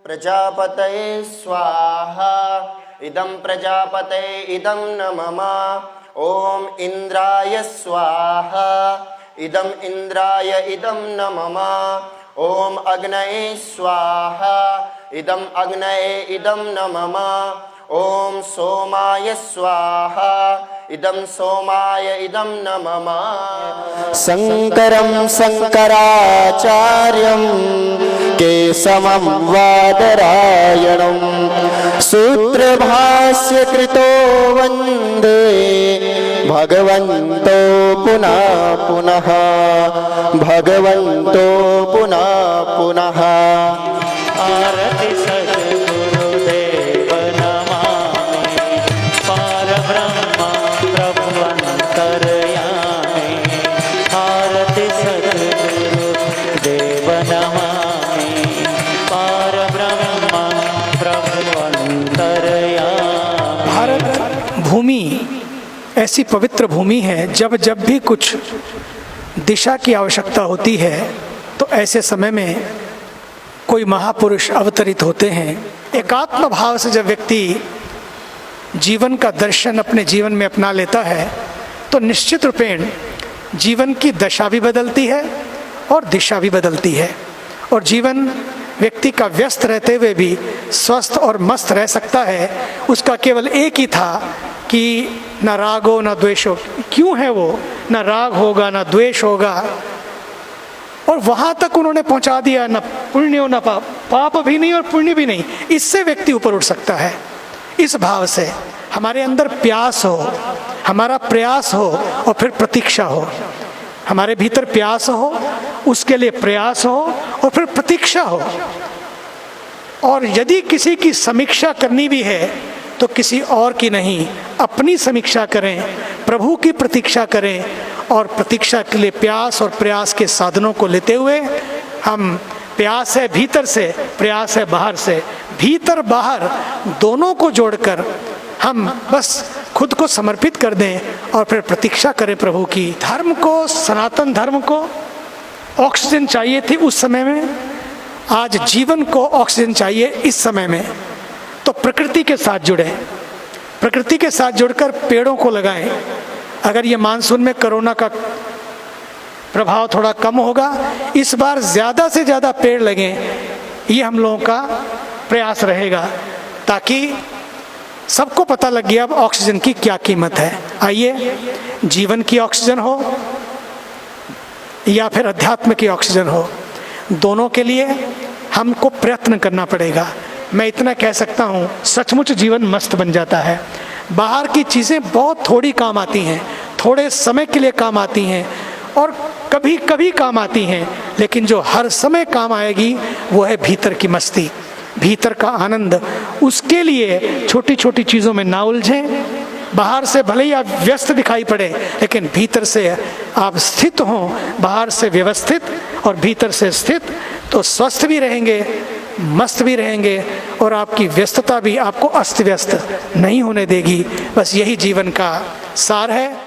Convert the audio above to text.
प्रजापतये स्वाहा। इदं प्रजापतये इदं न मम। ओम इंद्राय स्वाहा। इदं इंद्राय इदं न मम। ओम अग्नये स्वाहा। इदं अग्नये इदं न मम। ओम सोमाय स्वाहा। इदं सोमाय इदं न मम। शंकरं शंकराचार्यं केशवं बादरायणं सूत्रभाष्यकृतो वन्दे भगवन्तो पुनः पुनः। भगवन्तो पुनः पुनः। आरति सद्गुरुदेव नमामि। परब्रह्म प्रभुवन्तर्यामि। आरति सद्गुरुदेव नमामि। परब्रह्म प्रभुवन्तर्यामि। भारत भूमि ऐसी पवित्र भूमि है, जब जब भी कुछ दिशा की आवश्यकता होती है तो ऐसे समय में कोई महापुरुष अवतरित होते हैं। एकात्म भाव से जब व्यक्ति जीवन का दर्शन अपने जीवन में अपना लेता है तो निश्चित रूपेण जीवन की दशा भी बदलती है और दिशा भी बदलती है, और जीवन व्यक्ति का व्यस्त रहते हुए भी स्वस्थ और मस्त रह सकता है। उसका केवल एक ही था कि न राग हो न द्वेष हो। क्यों है वो? न राग होगा न द्वेष होगा, और वहां तक उन्होंने पहुंचा दिया, न पुण्य हो न पाप, पाप भी नहीं और पुण्य भी नहीं। इससे व्यक्ति ऊपर उठ सकता है। इस भाव से हमारे अंदर प्यास हो, हमारा प्रयास हो और फिर प्रतीक्षा हो। हमारे भीतर प्यास हो, उसके लिए प्रयास हो और फिर प्रतीक्षा हो। और यदि किसी की समीक्षा करनी भी है तो किसी और की नहीं, अपनी समीक्षा करें, प्रभु की प्रतीक्षा करें, और प्रतीक्षा के लिए प्यास और प्रयास के साधनों को लेते हुए हम, प्यास है भीतर से, प्रयास है बाहर से, भीतर बाहर दोनों को जोड़कर हम बस खुद को समर्पित कर दें और फिर प्रतीक्षा करें प्रभु की। धर्म को, सनातन धर्म को ऑक्सीजन चाहिए थी उस समय में, आज जीवन को ऑक्सीजन चाहिए इस समय में। तो प्रकृति के साथ जुड़े, प्रकृति के साथ जुड़कर पेड़ों को लगाएं। अगर ये मानसून में कोरोना का प्रभाव थोड़ा कम होगा, इस बार ज़्यादा से ज़्यादा पेड़ लगें, ये हम लोगों का प्रयास रहेगा, ताकि सबको पता लग गया अब ऑक्सीजन की क्या कीमत है। आइए, जीवन की ऑक्सीजन हो या फिर अध्यात्म की ऑक्सीजन हो, दोनों के लिए हमको प्रयत्न करना पड़ेगा। मैं इतना कह सकता हूँ, सचमुच जीवन मस्त बन जाता है। बाहर की चीज़ें बहुत थोड़ी काम आती हैं, थोड़े समय के लिए काम आती हैं और कभी कभी काम आती हैं, लेकिन जो हर समय काम आएगी वो है भीतर की मस्ती, भीतर का आनंद। उसके लिए छोटी छोटी चीज़ों में ना उलझें। बाहर से भले ही आप व्यस्त दिखाई पड़े, लेकिन भीतर से आप स्थित हों, बाहर से व्यवस्थित और भीतर से स्थित, तो स्वस्थ भी रहेंगे, मस्त भी रहेंगे, और आपकी व्यस्तता भी आपको अस्त व्यस्त नहीं होने देगी। बस यही जीवन का सार है।